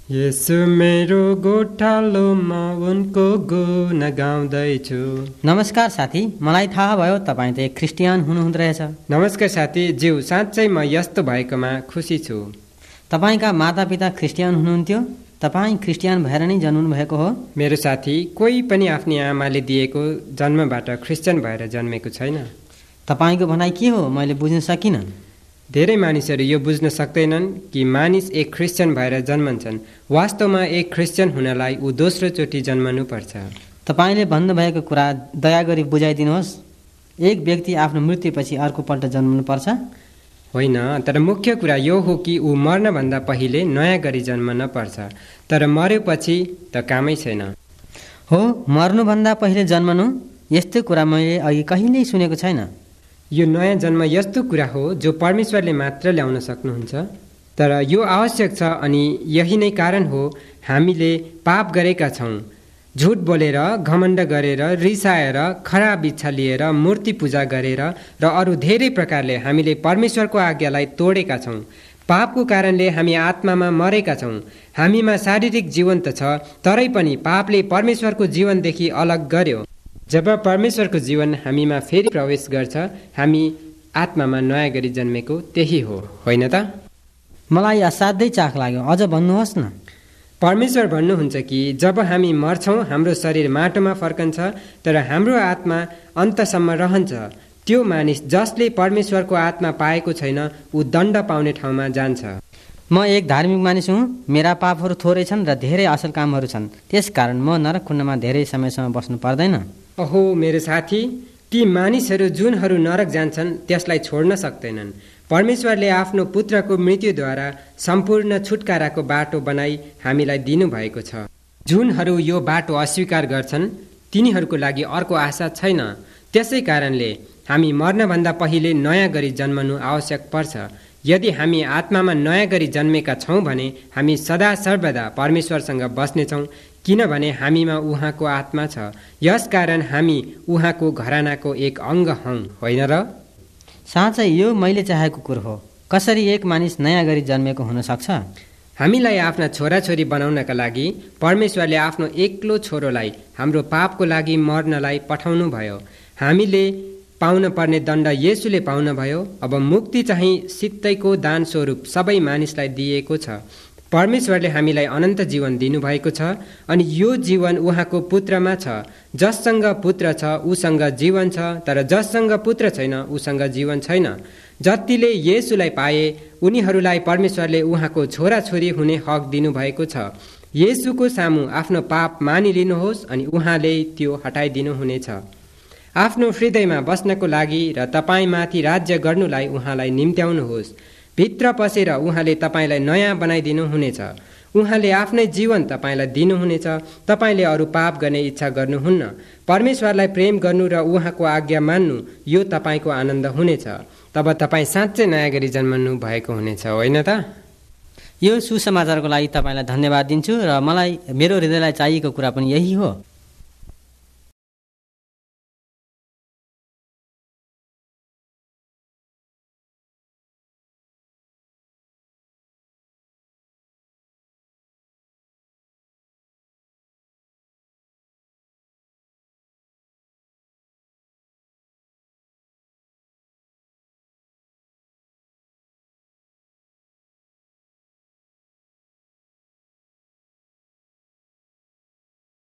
यसो मेरो गोठालोमा उनको गुण गाउँदैछु। नमस्कार साथी, मलाई थाहा भयो तपाईँ त एक क्रिस्टियन हुनुहुँदो रहेछ। नमस्कार साथी ज्यू, साँच्चै म यस्तो भएकोमा खुसी छु। तपाईँका मातापिता क्रिस्टियन हुनुहुन्थ्यो? तपाईँ क्रिस्टियन भएर नै जन्मनु भएको हो? मेरो साथी, कोही पनि आफ्नी आमाले दिएको जन्मबाट क्रिस्चियन भएर जन्मेको छैन। तपाईँको भनाइ के हो? मैले बुझ्न सकिनँ। धेरै मानिसहरू यो बुझ्न सक्दैनन् कि मानिस एक क्रिस्चियन भएर जन्मन्छन्। वास्तवमा एक क्रिस्चियन हुनलाई ऊ दोस्रो चोटि जन्मनुपर्छ। तपाईँले भन्नुभएको कुरा दया गरी बुझाइदिनुहोस्। एक व्यक्ति आफ्नो मृत्युपछि अर्कोपल्ट जन्मनुपर्छ? होइन, तर मुख्य कुरा यो हो कि ऊ मर्नभन्दा पहिले नयाँ गरी जन्मन पर्छ। तर मरेपछि त कामै छैन। हो, मर्नुभन्दा पहिले जन्मनु? यस्तो कुरा मैले अघि कहिल्यै सुनेको छैन। यो नयाँ जन्म यस्तो कुरा हो जो परमेश्वरले मात्र ल्याउन सक्नुहुन्छ। तर यो आवश्यक छ अनि यही नै कारण हो हामीले पाप गरेका छौँ। झुट बोलेर, घमण्ड गरेर, रिसाएर, खराब इच्छा लिएर, मूर्ति पूजा गरेर र अरू धेरै प्रकारले हामीले परमेश्वरको आज्ञालाई तोडेका छौँ। पापको कारणले हामी आत्मामा मरेका छौँ। हामीमा शारीरिक जीवन त छ, तरै पनि पापले परमेश्वरको जीवनदेखि अलग गर्यो। जब परमेश्वरको जीवन हामीमा फेरि प्रवेश गर्छ, हामी आत्मामा नयाँ गरी जन्मेको त्यही हो, होइन त? मलाई असाध्यै चाख लाग्यो, अझ भन्नुहोस् न। परमेश्वर भन्नुहुन्छ कि जब हामी मर्छौँ हाम्रो शरीर माटोमा फर्कन्छ, तर हाम्रो आत्मा अन्तसम्म रहन्छ। त्यो मानिस जसले परमेश्वरको आत्मा पाएको छैन ऊ दण्ड पाउने ठाउँमा जान्छ। म एक धार्मिक मानिस हुँ। मेरा पापहरू थोरै छन् र धेरै असल कामहरू छन्। त्यसकारण म नरक कुण्डमा धेरै समयसम्म बस्नु पर्दैन। अहो मेरो साथी, ती मानिसहरू जुनहरू नरक जान्छन् त्यसलाई छोड्न सक्दैनन्। परमेश्वरले आफ्नो पुत्रको मृत्युद्वारा सम्पूर्ण छुटकाराको बाटो बनाई हामीलाई दिनुभएको छ। जुनहरू यो बाटो अस्वीकार गर्छन् तिनीहरूको लागि अर्को आशा छैन। त्यसै कारणले हामी मर्नभन्दा पहिले नयाँ गरी जन्मनु आवश्यक पर्छ। यदि हामी आत्मामा नयाँ गरी जन्मेका छौँ भने हामी सदा सर्वदा परमेश्वरसँग बस्नेछौँ, किनभने हामीमा उहाँको आत्मा छ। यसकारण हामी उहाँको घरानाको एक अङ्ग हौँ, होइन र? साँच्चै यो मैले चाहेको कुरो हो। कसरी एक मानिस नयाँ गरी जन्मेको हुन सक्छ? हामीलाई आफ्ना छोराछोरी बनाउनका लागि परमेश्वरले आफ्नो एक्लो छोरोलाई हाम्रो पापको लागि मर्नलाई पठाउनु भयो। हामीले पाउन पर्ने दण्ड येशूले पाउन भयो। अब मुक्ति चाहिँ सित्तैको दान स्वरूप सबै मानिसलाई दिएको छ। परमेश्वरले हामीलाई अनन्त जीवन दिनुभएको छ अनि यो जीवन उहाँको पुत्रमा छ। जससँग पुत्र छ उसँग जीवन छ, तर जससँग पुत्र छैन उसँग जीवन छैन। जतिले येशूलाई पाए उनीहरूलाई परमेश्वरले उहाँको छोराछोरी हुने हक दिनुभएको छ। येशूको सामु आफ्नो पाप मानिलिनुहोस् अनि उहाँले त्यो हटाइदिनुहुनेछ। आफ्नो हृदयमा बस्नको लागि र तपाईँमाथि राज्य गर्नुलाई उहाँलाई निम्त्याउनुहोस्। भित्र पसेर उहाँले तपाईँलाई नयाँ बनाइदिनु हुनेछ। उहाँले आफ्नै जीवन तपाईँलाई दिनुहुनेछ। तपाईँले अरू पाप गर्ने इच्छा गर्नुहुन्न। परमेश्वरलाई प्रेम गर्नु र उहाँको आज्ञा मान्नु, यो तपाईँको आनन्द हुनेछ। तब तपाईँ साँच्चै नयाँ गरी जन्मनु भएको हुनेछ, होइन त? यो सुसमाचारको लागि तपाईँलाई धन्यवाद दिन्छु र मलाई मेरो हृदयलाई चाहिएको कुरा पनि यही हो।